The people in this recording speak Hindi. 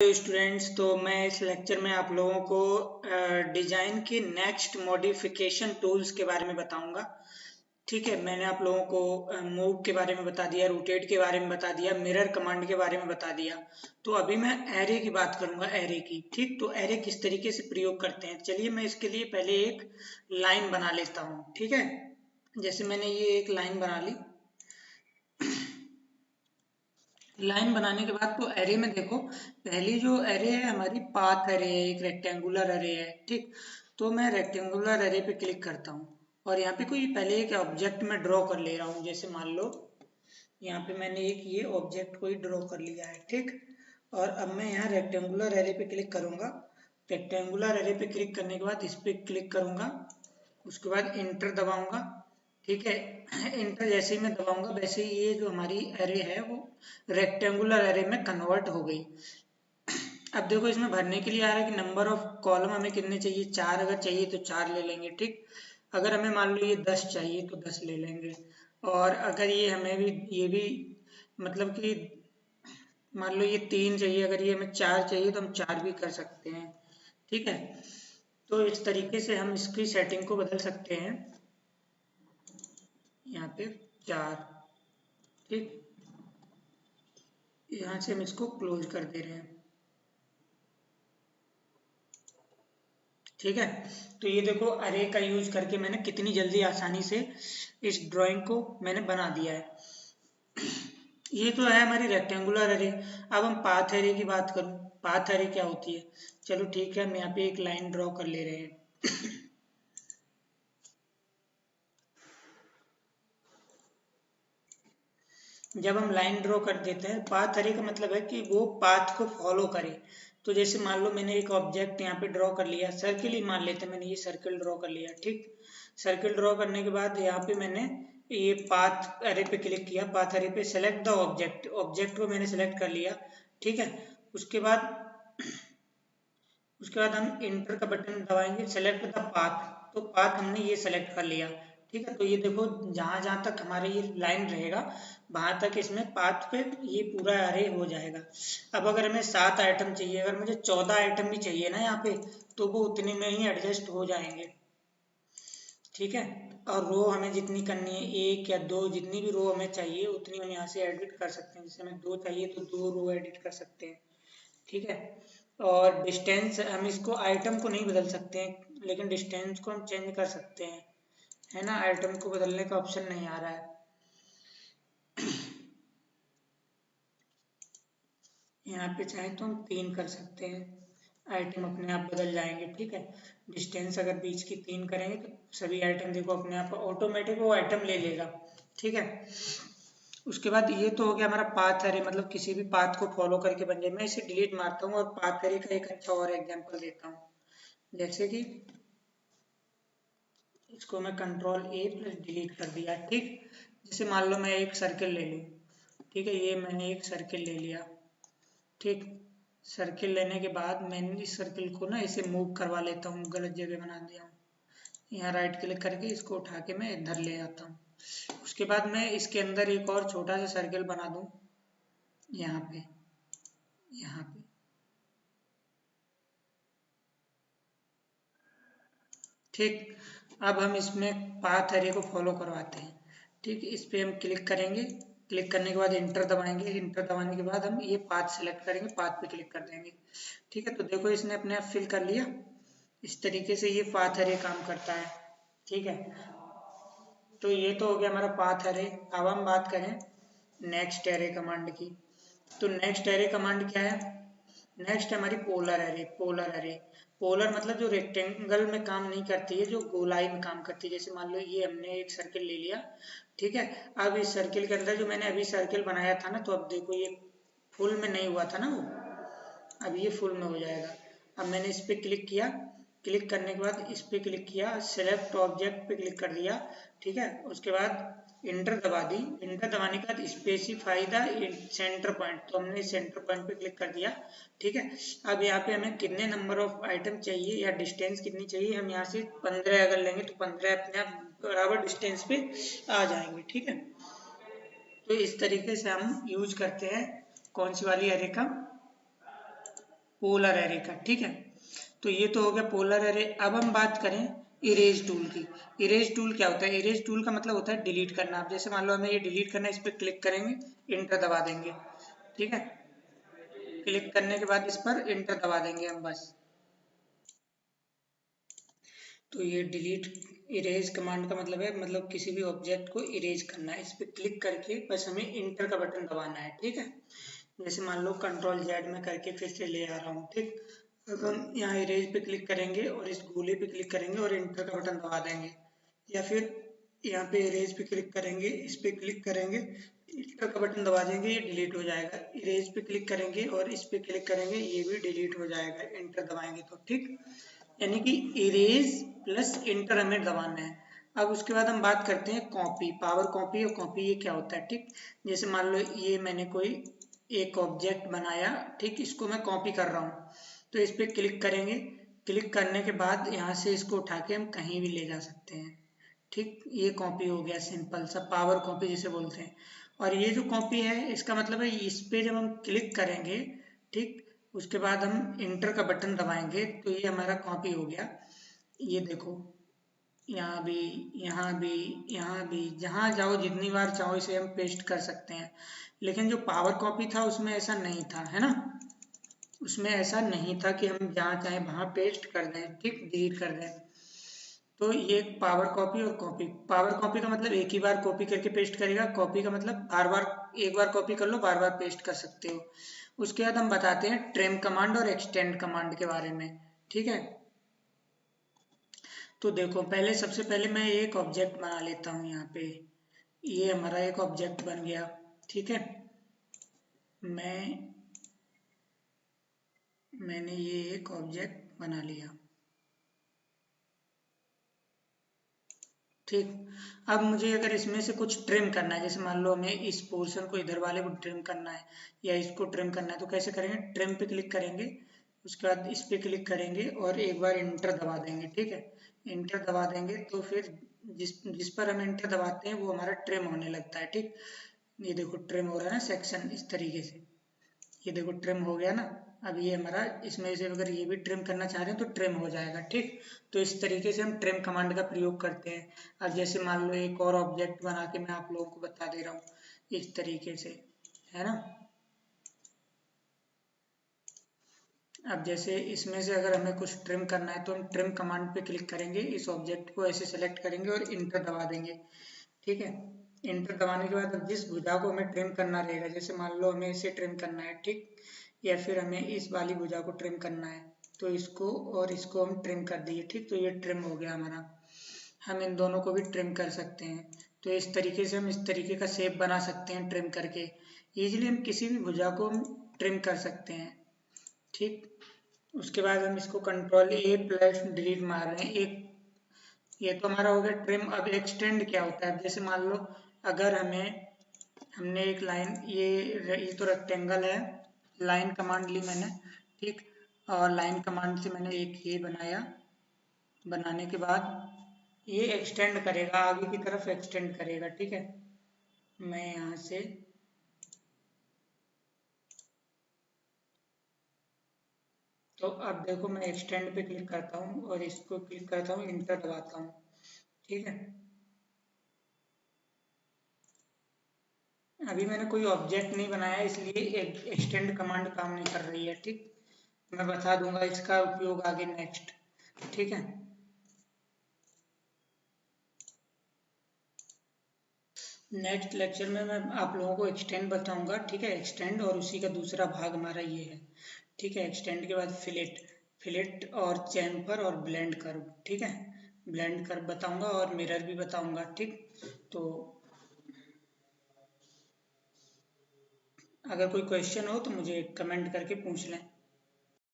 स्टूडेंट्स, तो मैं इस लेक्चर में आप लोगों को डिजाइन की नेक्स्ट मॉडिफिकेशन टूल्स के बारे में बताऊंगा। ठीक है, मैंने आप लोगों को मूव के बारे में बता दिया, रोटेट के बारे में बता दिया, मिरर कमांड के बारे में बता दिया। तो अभी मैं एरे की बात करूंगा, एरे की। ठीक, तो एरे किस तरीके से प्रयोग करते हैं, चलिए मैं इसके लिए पहले एक लाइन बना लेता हूँ। ठीक है, जैसे मैंने ये एक लाइन बना ली। लाइन बनाने के बाद तो एरे में देखो, पहली जो एरे है हमारी पाथ एरे है, एक रेक्टेंगुलर एरे है। ठीक, तो मैं रेक्टेंगुलर एरे पे क्लिक करता हूँ और यहाँ पे कोई पहले एक ऑब्जेक्ट में ड्रॉ कर ले रहा हूँ। जैसे मान लो यहाँ पे मैंने एक ये ऑब्जेक्ट कोई ड्रॉ कर लिया है। ठीक, और अब मैं यहाँ रेक्टेंगुलर एरे पे क्लिक करूंगा। रेक्टेंगुलर एरे पे क्लिक करने के बाद इस पे क्लिक करूंगा, उसके बाद इंटर दबाऊंगा। ठीक है, इंटर जैसे ही मैं दबाऊंगा वैसे ही ये जो हमारी एरे है वो रेक्टेंगुलर एरे में कन्वर्ट हो गई। अब देखो, इसमें भरने के लिए आ रहा है कि नंबर ऑफ कॉलम हमें कितने चाहिए, 4 अगर चाहिए तो 4 ले लेंगे। ठीक, अगर हमें मान लो ये 10 चाहिए तो 10 ले लेंगे। और अगर ये हमें भी ये भी मतलब कि मान लो ये 3 चाहिए, अगर ये हमें 4 चाहिए तो हम 4 भी कर सकते हैं। ठीक है, तो इस तरीके से हम इसकी सेटिंग को बदल सकते हैं। यहाँ पे 4। ठीक, यहाँ से हम इसको क्लोज कर दे रहे हैं। ठीक है, तो ये देखो अरे का यूज करके मैंने कितनी जल्दी आसानी से इस ड्राइंग को मैंने बना दिया है। ये तो है हमारी रेक्टेंगुलर अरे। अब हम पाथ अरे की बात करूं, पाथ अरे क्या होती है। चलो ठीक है, हम यहाँ पे एक लाइन ड्रॉ कर ले रहे हैं। जब हम लाइन ड्रॉ कर देते हैं, पाथ अरे का मतलब है कि वो पाथ को फॉलो करे। तो जैसे मान लो मैंने एक ऑब्जेक्ट यहाँ पे ड्रॉ कर लिया, सर्किल ही मान लेते हैं, मैंने ये सर्किल ड्रॉ कर लिया। ठीक, सर्किल ड्रॉ करने के बाद यहाँ पे मैंने ये पाथ अरे पे क्लिक किया, पाथ अरे पे सेलेक्ट द ऑब्जेक्ट, ऑब्जेक्ट को मैंने सेलेक्ट कर लिया। ठीक है, उसके बाद उसके बाद हम इंटर का बटन दबाएंगे, सेलेक्ट द पाथ, तो पाथ हमने ये सेलेक्ट कर लिया। ठीक है, तो ये देखो जहां जहां तक हमारे ये लाइन रहेगा वहां तक इसमें पाथ पे ये पूरा अरे हो जाएगा। अब अगर हमें 7 आइटम चाहिए, अगर मुझे 14 आइटम भी चाहिए ना यहाँ पे, तो वो उतने में ही एडजस्ट हो जाएंगे। ठीक है, और रो हमें जितनी करनी है, एक या दो, जितनी भी रो हमें चाहिए उतनी हम यहाँ से एडिट कर सकते हैं। जैसे हमें 2 चाहिए तो 2 रो एडिट कर सकते हैं। ठीक है, और डिस्टेंस हम इसको आइटम को नहीं बदल सकते हैं, लेकिन डिस्टेंस को हम चेंज कर सकते हैं, है ना। आइटम को बदलने का ऑप्शन नहीं आ रहा है। यहाँ पे चाहे तो हम 3 कर सकते हैं, आइटम अपने आप बदल जाएंगे। ठीक है, डिस्टेंस अगर बीच की 3 करेंगे तो सभी आइटम देखो अपने आप ऑटोमेटिक वो आइटम ले लेगा। ठीक है, उसके बाद ये तो हो गया हमारा पाथ अरे, मतलब किसी भी पाथ को फॉलो करके बन जाए। मैं इसे डिलीट मारता हूँ और पाथ अरे का एक अच्छा और एग्जांपल देता हूँ। जैसे कि इसको मैं कंट्रोल ए प्लस डिलीट कर दिया। ठीक, जैसे मान लो मैं एक सर्किल ले लूँ। ठीक है, ये मैंने एक सर्किल ले लिया। ठीक, सर्किल लेने के बाद मैंने इस सर्किल को ना इसे मूव करवा लेता हूँ, गलत जगह बना दिया हूँ। यहाँ राइट क्लिक करके इसको उठा के मैं इधर ले आता हूँ। उसके बाद मैं इसके अंदर एक और छोटा सा सर्किल बना दूँ, यहाँ पे, यहाँ पे। ठीक, अब हम इसमें पाथ एरे को फॉलो करवाते हैं। ठीक, इस पे हम क्लिक करेंगे, क्लिक करने के बाद इंटर दबाएंगे, इंटर दबाने के बाद हम ये पाथ सेलेक्ट करेंगे, पाथ पे क्लिक कर देंगे। ठीक है, तो देखो इसने अपने आप फिल कर लिया। इस तरीके से ये पाथ एरे काम करता है। ठीक है, तो ये तो हो गया हमारा पाथ एरे। अब हम बात करें नेक्स्ट एरे कमांड की। तो नेक्स्ट एरे कमांड क्या है, नेक्स्ट हमारी polar array. Polar array, polar मतलब जो रेक्टेंगल में काम नहीं करती है, जो गोलाई में काम करती है। जैसे मान लो ये हमने एक सर्किल ले लिया। ठीक है, अब इस सर्किल के अंदर जो मैंने अभी सर्किल बनाया था ना, तो अब देखो ये फुल में नहीं हुआ था ना वो, अब ये फुल में हो जाएगा। अब मैंने इस पे क्लिक किया, क्लिक करने के बाद इस पे क्लिक किया, सेलेक्ट ऑब्जेक्ट पे क्लिक कर दिया। ठीक है, उसके बाद इंटर दबा दी, इंटर दबाने के बाद स्पेसिफाई द सेंटर पॉइंट, तो हमने सेंटर पॉइंट पे क्लिक कर दिया। ठीक है, अब यहाँ पे हमें कितने नंबर ऑफ आइटम चाहिए या डिस्टेंस कितनी चाहिए, हम यहाँ से 15 अगर लेंगे तो 15 अपने आप बराबर डिस्टेंस पे आ जाएंगे। ठीक है, तो इस तरीके से हम यूज करते हैं कौन सी वाली एरे का, पोलर एरे का। ठीक है, तो ये तो हो गया पोलर एरे। अब हम बात करें इरेज टूल की। इरेज टूल क्या होता है? इरेज टूल का मतलब होता है डिलीट करना। अब जैसे मान लो हमें ये डिलीट करना है, इस पर क्लिक करेंगे, इंटर दबा देंगे। ठीक है, क्लिक करने के बाद इस पर इंटर दबा देंगे हम बस। तो ये डिलीट इरेज कमांड का मतलब है, मतलब किसी भी ऑब्जेक्ट को इरेज करना है। इस पर क्लिक करके बस हमें इंटर का बटन दबाना है। ठीक है, जैसे मान लो कंट्रोल जेड में करके फिर से ले आ रहा हूँ। ठीक, अब हम यहाँ इरेज पे क्लिक करेंगे और इस गोले पे क्लिक करेंगे और इंटर का बटन दबा देंगे, या फिर यहाँ पे इरेज पे क्लिक करेंगे, इस पे क्लिक करेंगे, इंटर का बटन दबा देंगे, ये डिलीट हो जाएगा। इरेज पे क्लिक करेंगे और इस पे क्लिक करेंगे, ये भी डिलीट हो जाएगा इंटर दबाएंगे तो। ठीक, यानी कि इरेज प्लस इंटर हमें दबाना है। अब उसके बाद हम बात करते हैं कॉपी, पावर कॉपी। और कॉपी ये क्या होता है? ठीक, जैसे मान लो ये मैंने कोई एक ऑब्जेक्ट बनाया, ठीक, इसको मैं कॉपी कर रहा हूँ, तो इस पर क्लिक करेंगे। क्लिक करने के बाद यहाँ से इसको उठा के हम कहीं भी ले जा सकते हैं। ठीक, ये कॉपी हो गया, सिंपल सा पावर कॉपी जिसे बोलते हैं। और ये जो कॉपी है, इसका मतलब है इस पे जब हम क्लिक करेंगे, ठीक, उसके बाद हम इंटर का बटन दबाएंगे तो ये हमारा कॉपी हो गया। ये देखो, यहाँ भी, यहाँ भी, यहाँ भी, जहाँ जाओ जितनी बार चाहो इसे हम पेस्ट कर सकते हैं। लेकिन जो पावर कॉपी था उसमें ऐसा नहीं था, है ना, उसमें ऐसा नहीं था कि हम जहाँ चाहे वहाँ पेस्ट कर दें, ठीक, डिलीट कर दें। तो ये पावर कॉपी और कॉपी। पावर कॉपी का मतलब एक ही बार कॉपी करके पेस्ट करेगा, कॉपी का मतलब बार बार, एक बार कॉपी कर लो बार बार पेस्ट कर सकते हो। उसके बाद हम बताते हैं ट्रिम कमांड और एक्सटेंड कमांड के बारे में। ठीक है, तो देखो पहले, सबसे पहले मैं एक ऑब्जेक्ट बना लेता हूँ यहाँ पे। ये हमारा एक ऑब्जेक्ट बन गया। ठीक है, मैंने ये एक ऑब्जेक्ट बना लिया। ठीक, अब मुझे अगर इसमें से कुछ ट्रिम करना है, जैसे मान लो हमें इस पोर्शन को, इधर वाले को ट्रिम करना है या इसको ट्रिम करना है, तो कैसे करेंगे? ट्रिम पे क्लिक करेंगे, उसके बाद इस पे क्लिक करेंगे और एक बार इंटर दबा देंगे। ठीक है, इंटर दबा देंगे तो फिर जिस जिस पर हम इंटर दबाते हैं वो हमारा ट्रिम होने लगता है। ठीक, ये देखो ट्रिम हो रहा है ना सेक्शन, इस तरीके से, ये देखो ट्रिम हो गया ना। अब ये हमारा, इसमें से अगर ये भी ट्रिम करना चाह रहे हैं तो ट्रिम हो जाएगा। ठीक, तो इस तरीके से हम ट्रिम कमांड का प्रयोग करते हैं। अब जैसे मान लो एक और ऑब्जेक्ट बना के मैं आप लोगों को बता दे रहा हूँ इस तरीके से, है ना। अब जैसे इसमें से अगर हमें कुछ ट्रिम करना है तो हम ट्रिम कमांड पे क्लिक करेंगे, इस ऑब्जेक्ट को ऐसे सेलेक्ट करेंगे और इंटर दबा देंगे। ठीक है, इंटर दबाने के बाद अब जिस भुजा को हमें ट्रिम करना रहेगा, जैसे मान लो हमें इसे ट्रिम करना है, ठीक, या फिर हमें इस वाली भुजा को ट्रिम करना है, तो इसको और इसको हम ट्रिम कर दिए। ठीक, तो ये ट्रिम हो गया हमारा। हम इन दोनों को भी ट्रिम कर सकते हैं। तो इस तरीके से हम इस तरीके का शेप बना सकते हैं ट्रिम करके। इजीली हम किसी भी भुजा को हम ट्रिम कर सकते हैं। ठीक, उसके बाद हम इसको कंट्रोल ए प्लस डिलीट मार रहे हैं एक। ये तो हमारा हो गया ट्रिम। अब एक्सटेंड क्या होता है? जैसे मान लो अगर हमने एक लाइन, ये तो रेक्टेंगल है, लाइन कमांड ली मैंने। ठीक, और लाइन कमांड से मैंने एक ये बनाया, बनाने के बाद ये एक्सटेंड करेगा, आगे की तरफ एक्सटेंड करेगा। ठीक है, मैं यहाँ से तो अब देखो मैं एक्सटेंड पे क्लिक करता हूँ और इसको क्लिक करता हूँ, इंटर दबाता हूँ। ठीक है, अभी मैंने कोई ऑब्जेक्ट नहीं बनाया इसलिए एक्सटेंड कमांड काम नहीं कर रही है। ठीक, मैं बता दूंगा इसका उपयोग आगे नेक्स्ट। ठीक है, नेक्स्ट लेक्चर में मैं आप लोगों को एक्सटेंड बताऊंगा। ठीक है, एक्सटेंड और उसी का दूसरा भाग हमारा ये है। ठीक है, एक्सटेंड के बाद फिलेट, फिलेट और चैम्फर और ब्लेंड कर्व। ठीक है, ब्लेंड कर्व बताऊंगा और मिरर भी बताऊंगा। ठीक, तो अगर कोई क्वेश्चन हो तो मुझे कमेंट करके पूछ लें।